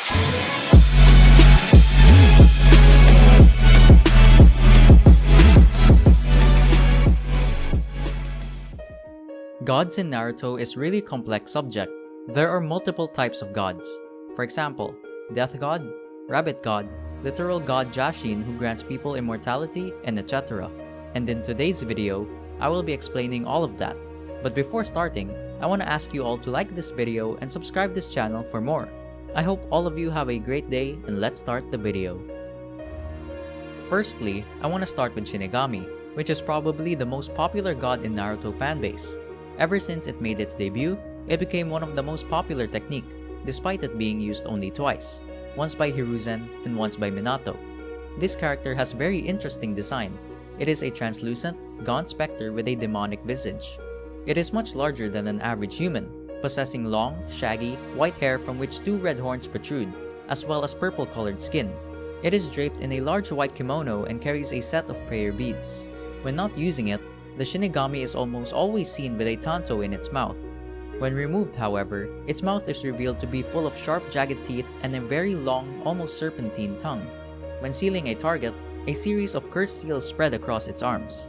Gods in Naruto is really complex subject. There are multiple types of gods. For example, Death God, Rabbit God, Literal God Jashin who grants people immortality, and etc. And in today's video, I will be explaining all of that. But before starting, I want to ask you all to like this video and subscribe this channel for more. I hope all of you have a great day, and let's start the video. Firstly, I want to start with Shinigami, which is probably the most popular god in Naruto fanbase. Ever since it made its debut, it became one of the most popular technique, despite it being used only twice, once by Hiruzen and once by Minato. This character has very interesting design. It is a translucent, gaunt specter with a demonic visage. It is much larger than an average human, possessing long, shaggy, white hair from which two red horns protrude, as well as purple-colored skin. It is draped in a large white kimono and carries a set of prayer beads. When not using it, the Shinigami is almost always seen with a tanto in its mouth. When removed, however, its mouth is revealed to be full of sharp, jagged teeth and a very long, almost serpentine tongue. When sealing a target, a series of cursed seals spread across its arms.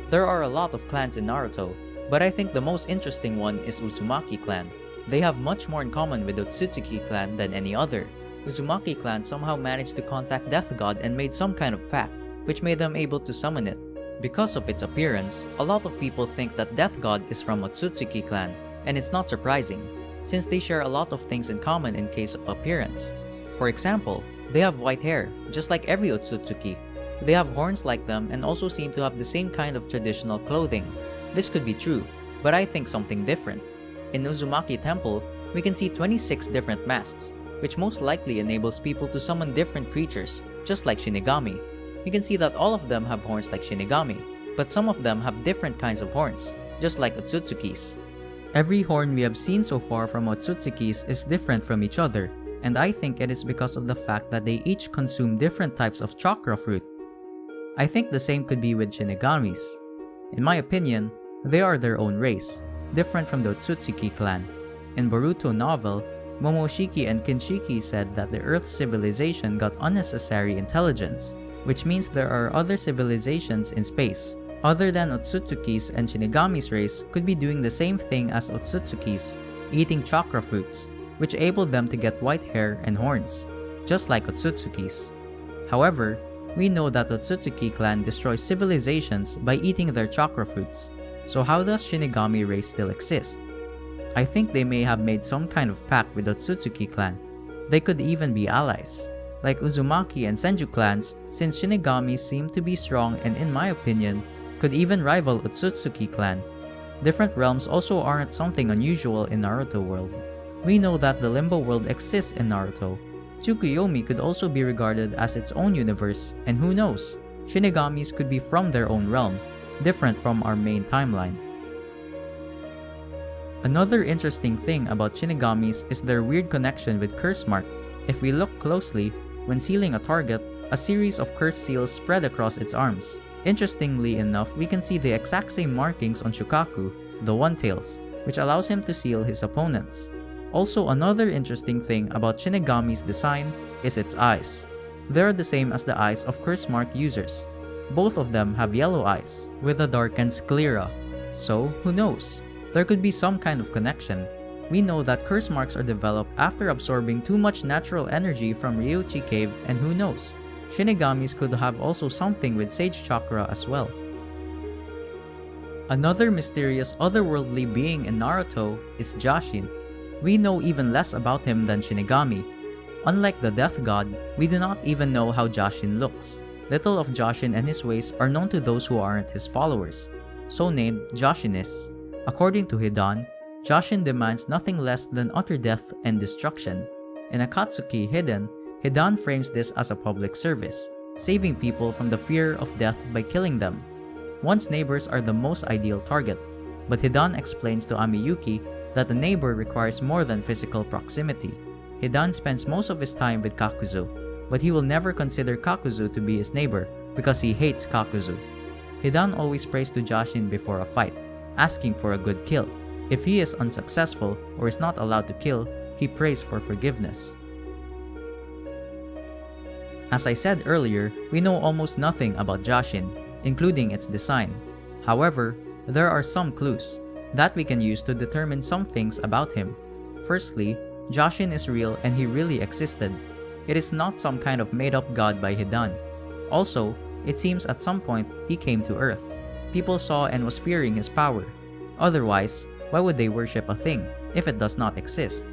There are a lot of clans in Naruto, but I think the most interesting one is Uzumaki clan. They have much more in common with the Otsutsuki clan than any other. Uzumaki clan somehow managed to contact Death God and made some kind of pact, which made them able to summon it. Because of its appearance, a lot of people think that Death God is from Otsutsuki clan, and it's not surprising, since they share a lot of things in common in case of appearance. For example, they have white hair, just like every Otsutsuki. They have horns like them and also seem to have the same kind of traditional clothing. This could be true, but I think something different. In Uzumaki Temple, we can see 26 different masks, which most likely enables people to summon different creatures, just like Shinigami. You can see that all of them have horns like Shinigami, but some of them have different kinds of horns, just like Otsutsukis. Every horn we have seen so far from Otsutsukis is different from each other, and I think it is because of the fact that they each consume different types of chakra fruit. I think the same could be with Shinigamis. In my opinion, they are their own race, different from the Otsutsuki clan. In Boruto novel, Momoshiki and Kinshiki said that the Earth's civilization got unnecessary intelligence, which means there are other civilizations in space, other than Otsutsuki's, and Shinigami's race could be doing the same thing as Otsutsuki's, eating chakra fruits, which enabled them to get white hair and horns, just like Otsutsuki's. However, we know that Otsutsuki clan destroys civilizations by eating their chakra fruits, so how does Shinigami race still exist? I think they may have made some kind of pact with Otsutsuki clan. They could even be allies, like Uzumaki and Senju clans, since Shinigami seem to be strong and in my opinion, could even rival Otsutsuki clan. Different realms also aren't something unusual in Naruto world. We know that the Limbo world exists in Naruto. Tsukuyomi could also be regarded as its own universe, and who knows, Shinigamis could be from their own realm, different from our main timeline. Another interesting thing about Shinigamis is their weird connection with Curse Mark. If we look closely, when sealing a target, a series of cursed seals spread across its arms. Interestingly enough, we can see the exact same markings on Shukaku, the One-Tails, which allows him to seal his opponents. Also, another interesting thing about Shinigami's design is its eyes. They are the same as the eyes of Curse Mark users. Both of them have yellow eyes, with a darkened sclera. So, who knows? There could be some kind of connection. We know that curse marks are developed after absorbing too much natural energy from Ryuchi Cave, and who knows, Shinigamis could have also something with Sage Chakra as well. Another mysterious otherworldly being in Naruto is Jashin. We know even less about him than Shinigami. Unlike the Death God, we do not even know how Jashin looks. Little of Jashin and his ways are known to those who aren't his followers, so named Jashinists. According to Hidan, Jashin demands nothing less than utter death and destruction. In Akatsuki Hidden, Hidan frames this as a public service, saving people from the fear of death by killing them. One's neighbors are the most ideal target, but Hidan explains to Amiyuki that a neighbor requires more than physical proximity. Hidan spends most of his time with Kakuzu, but he will never consider Kakuzu to be his neighbor because he hates Kakuzu. Hidan always prays to Jashin before a fight, asking for a good kill. If he is unsuccessful or is not allowed to kill, he prays for forgiveness. As I said earlier, we know almost nothing about Jashin, including its design. However, there are some clues that we can use to determine some things about him. Firstly, Jashin is real and he really existed. It is not some kind of made-up god by Hidan. Also, it seems at some point he came to Earth. People saw and was fearing his power. Otherwise, why would they worship a thing if it does not exist?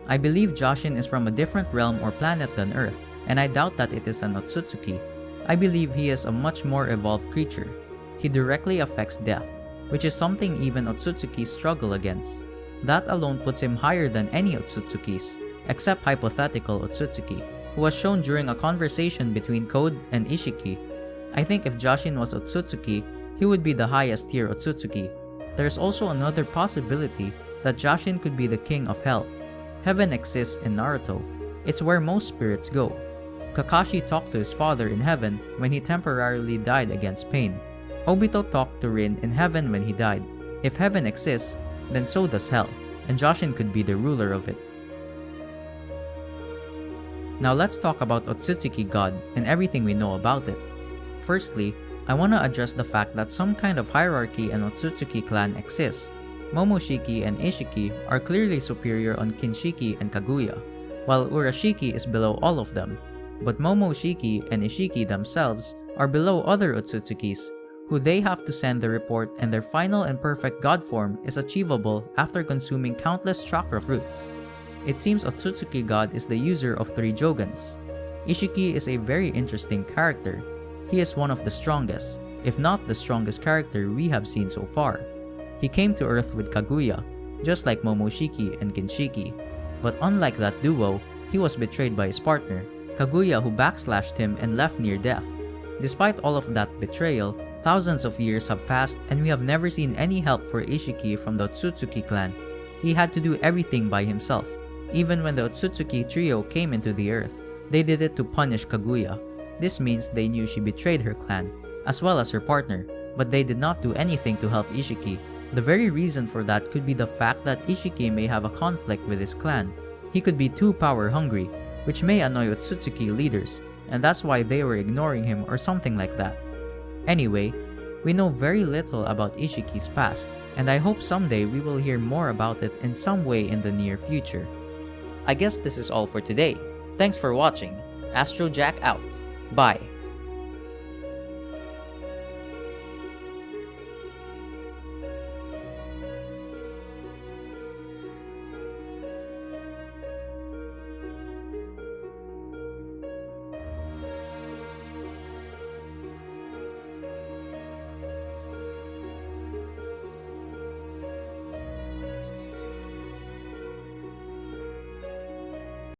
I believe Jashin is from a different realm or planet than Earth, and I doubt that it is an Otsutsuki. I believe he is a much more evolved creature. He directly affects death, which is something even Otsutsukis struggle against. That alone puts him higher than any Otsutsukis, except hypothetical Otsutsuki, who was shown during a conversation between Code and Ishiki. I think if Jashin was Otsutsuki, he would be the highest tier Otsutsuki. There's also another possibility that Jashin could be the king of hell. Heaven exists in Naruto. It's where most spirits go. Kakashi talked to his father in heaven when he temporarily died against pain. Obito talked to Rin in heaven when he died. If heaven exists, then so does hell, and Jashin could be the ruler of it. Now let's talk about Otsutsuki God and everything we know about it. Firstly, I want to address the fact that some kind of hierarchy in Otsutsuki clan exists. Momoshiki and Ishiki are clearly superior on Kinshiki and Kaguya, while Urashiki is below all of them. But Momoshiki and Ishiki themselves are below other Otsutsukis, who they have to send the report, and their final and perfect god form is achievable after consuming countless chakra fruits. It seems Otsutsuki God is the user of 3 Jogans. Ishiki is a very interesting character. He is one of the strongest, if not the strongest character we have seen so far. He came to Earth with Kaguya, just like Momoshiki and Kinshiki. But unlike that duo, he was betrayed by his partner, Kaguya, who backslashed him and left near death. Despite all of that betrayal, thousands of years have passed and we have never seen any help for Ishiki from the Otsutsuki clan. He had to do everything by himself. Even when the Otsutsuki trio came into the Earth, they did it to punish Kaguya. This means they knew she betrayed her clan, as well as her partner, but they did not do anything to help Ishiki. The very reason for that could be the fact that Ishiki may have a conflict with his clan. He could be too power hungry, which may annoy Otsutsuki leaders, and that's why they were ignoring him or something like that. Anyway, we know very little about Ishiki's past, and I hope someday we will hear more about it in some way in the near future. I guess this is all for today. Thanks for watching. Astro Jack out. Bye.